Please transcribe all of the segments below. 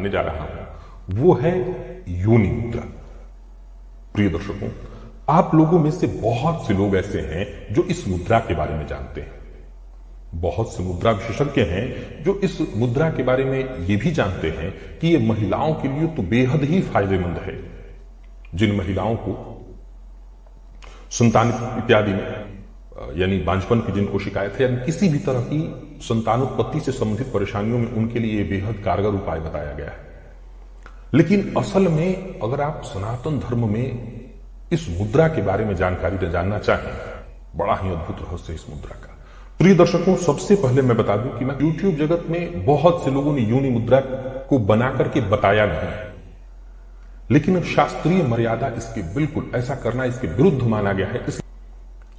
देने जा रहा हूं वो है योनि मुद्रा। प्रिय दर्शकों, आप लोगों में से बहुत से लोग ऐसे हैं जो इस मुद्रा के बारे में जानते हैं। बहुत से मुद्रा विशेषज्ञ हैं जो इस मुद्रा के बारे में ये भी जानते हैं कि ये महिलाओं के लिए तो बेहद ही फायदेमंद है। जिन महिलाओं को संतान इत्यादि में यानी बांझपन की जिनको शिकायत है, यानी किसी भी तरह की संतानोत्पत्ति से संबंधित परेशानियों में, उनके लिए बेहद कारगर उपाय बताया गया है। लेकिन असल में अगर आप सनातन धर्म में इस मुद्रा के बारे में जानकारी जानना चाहें, बड़ा ही अद्भुत रहस्य इस मुद्रा का। प्रिय दर्शकों, सबसे पहले मैं बता दूं कि मैं यूट्यूब जगत में बहुत से लोगों ने योनि मुद्रा को बना करके बताया नहीं है, लेकिन शास्त्रीय मर्यादा इसके बिल्कुल ऐसा करना इसके विरुद्ध माना गया है।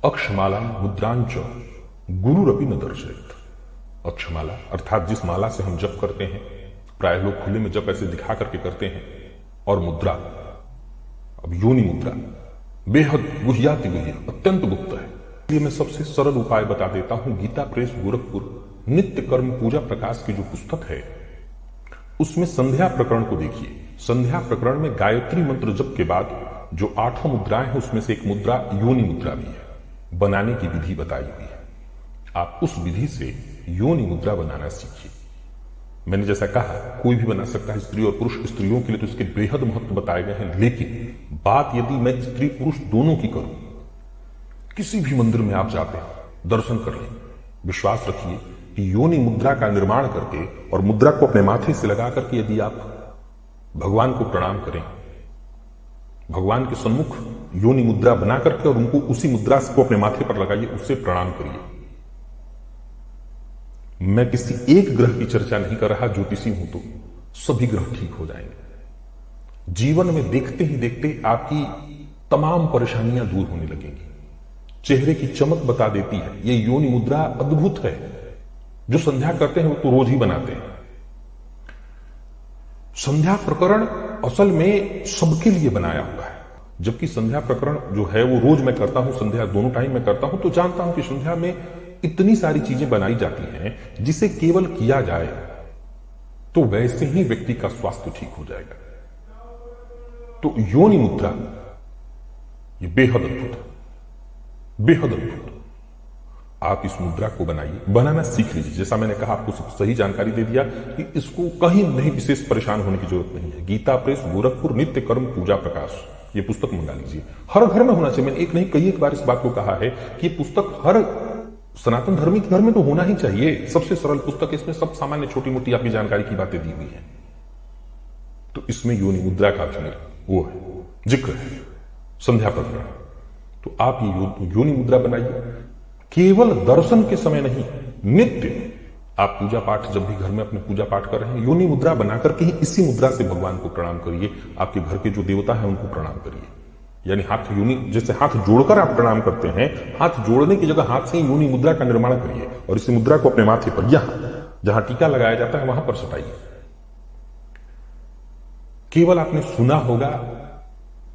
अक्षमाला मुद्रांच गुरुरपि न दर्शयेत्। अक्षमाला अर्थात जिस माला से हम जप करते हैं, प्राय लोग खुले में जप ऐसे दिखा करके करते हैं, और मुद्रा, अब योनि मुद्रा बेहद गुह्याति गुह्य, अत्यंत गुप्त है। इसलिए मैं सबसे सरल उपाय बता देता हूं। गीता प्रेस गोरखपुर नित्य कर्म पूजा प्रकाश की जो पुस्तक है, उसमें संध्या प्रकरण को देखिए। संध्या प्रकरण में गायत्री मंत्र जप के बाद जो 8 मुद्राएं हैं, उसमें से एक मुद्रा योनि मुद्रा भी है। बनाने की विधि बताई हुई है। आप उस विधि से योनि मुद्रा बनाना सीखिए। मैंने जैसा कहा, कोई भी बना सकता है, स्त्री और पुरुष। स्त्रियों के लिए तो इसके बेहद महत्व बताए गए हैं, लेकिन बात यदि मैं स्त्री पुरुष दोनों की करूं, किसी भी मंदिर में आप जाते हैं, दर्शन कर लें, विश्वास रखिए कि योनि मुद्रा का निर्माण करके और मुद्रा को अपने माथे से लगा करके यदि आप भगवान को प्रणाम करें, भगवान के सम्मुख योनि मुद्रा बना करके और उनको उसी मुद्रा को अपने माथे पर लगाइए, उससे प्रणाम करिए। मैं किसी एक ग्रह की चर्चा नहीं कर रहा, ज्योतिषी हूं तो सभी ग्रह ठीक हो जाएंगे। जीवन में देखते ही देखते आपकी तमाम परेशानियां दूर होने लगेंगी। चेहरे की चमक बता देती है। ये योनि मुद्रा अद्भुत है। जो संध्या करते हैं वो तो रोज ही बनाते हैं। संध्या प्रकरण असल में सबके लिए बनाया हुआ है, जबकि संध्या प्रकरण जो है वो रोज मैं करता हूं, संध्या दोनों टाइम मैं करता हूं, तो जानता हूं कि संध्या में इतनी सारी चीजें बनाई जाती हैं जिसे केवल किया जाए तो वैसे ही व्यक्ति का स्वास्थ्य ठीक हो जाएगा। तो योनि मुद्रा ये बेहद अद्भुत है, बेहद अद्भुत। आप इस मुद्रा को बनाइए, बनाना सीख लीजिए। जैसा मैंने कहा, आपको सही जानकारी दे दिया कि इसको कहीं नहीं विशेष परेशान होने की जरूरत नहीं है। गीता प्रेस गोरखपुर नित्य कर्म पूजा प्रकाश, ये पुस्तक मंगा लीजिए। हर घर में होना चाहिए। मैंने एक नहीं कई एक बार इस बात को कहा है कि ये पुस्तक हर सनातन धर्मी के घर में तो होना ही चाहिए। सबसे सरल पुस्तक, इसमें सब सामान्य छोटी मोटी आपकी जानकारी की बातें दी हुई है। तो इसमें योनि मुद्रा का वो है, जिक्र है, संध्या प्रकरण। तो आप ये योनि मुद्रा बनाइए, केवल दर्शन के समय नहीं, नित्य आप पूजा पाठ जब भी घर में अपने पूजा पाठ कर रहे हैं, योनि मुद्रा बनाकर के ही इसी मुद्रा से भगवान को प्रणाम करिए। आपके घर के जो देवता है उनको प्रणाम करिए। यानी हाथ योनि, जैसे हाथ जोड़कर आप प्रणाम करते हैं, हाथ जोड़ने की जगह हाथ से ही योनि मुद्रा का निर्माण करिए और इसी मुद्रा को अपने माथे पर, यहां जहां टीका लगाया जाता है वहां पर सटाइए। केवल आपने सुना होगा,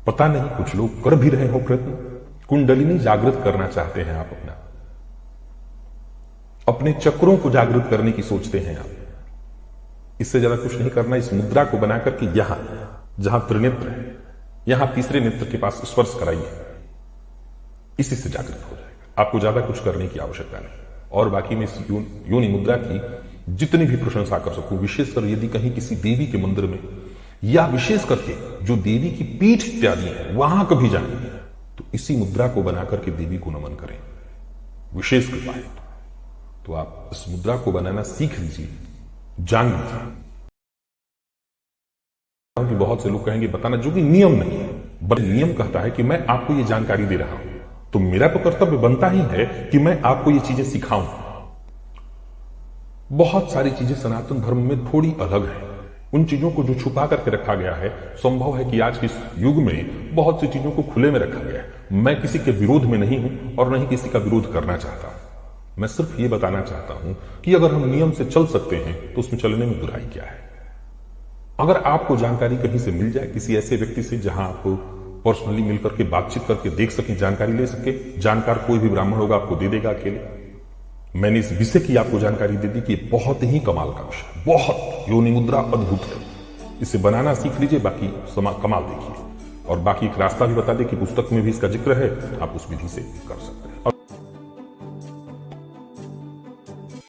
पता नहीं कुछ लोग कर भी रहे हो प्रयत्न। कुंडलिनी जागृत करना चाहते हैं आप, अपने चक्रों को जागृत करने की सोचते हैं आप। इससे ज्यादा कुछ नहीं करना। इस मुद्रा को बनाकर के यहां जहां त्रिनेत्र है, यहां तीसरे नेत्र के पास स्पर्श कराइए, इसी से जागृत हो जाएगा। आपको ज्यादा कुछ करने की आवश्यकता नहीं। और बाकी मैं इस योनि मुद्रा की जितनी भी प्रशंसा कर सकूं, विशेषकर यदि कहीं किसी देवी के मंदिर में, या विशेष करके जो देवी की पीठ इत्यादि है वहां कभी जाए, तो इसी मुद्रा को बनाकर के देवी को नमन करें, विशेष कृपा है। तो आप इस मुद्रा को बनाना सीख लीजिए, जान लीजिए। कि बहुत से लोग कहेंगे बताना, जो कि नियम नहीं है, बल्कि नियम कहता है कि मैं आपको ये जानकारी दे रहा हूं, तो मेरा तो कर्तव्य बनता ही है कि मैं आपको ये चीजें सिखाऊं। बहुत सारी चीजें सनातन धर्म में थोड़ी अलग है। उन चीजों को जो छुपा करके रखा गया है, संभव है कि आज के युग में बहुत सी चीजों को खुले में रखा गया है। मैं किसी के विरोध में नहीं हूं और नहीं किसी का विरोध करना चाहता हूं। मैं सिर्फ ये बताना चाहता हूं कि अगर हम नियम से चल सकते हैं तो उसमें चलने में बुराई क्या है। अगर आपको जानकारी कहीं से मिल जाए, किसी ऐसे व्यक्ति से जहां आप पर्सनली मिलकर के बातचीत करके देख सके, जानकारी ले सके, जानकार कोई भी ब्राह्मण होगा आपको दे देगा अकेले। मैंने इस विषय की आपको जानकारी दे दी कि बहुत ही कमाल का विषय, बहुत योनि मुद्रा अद्भुत है। इसे बनाना सीख लीजिए, बाकी कमाल देखिए। और बाकी एक रास्ता भी बता दें कि पुस्तक में भी इसका जिक्र है, आप उस विधि से कर सकते हैं।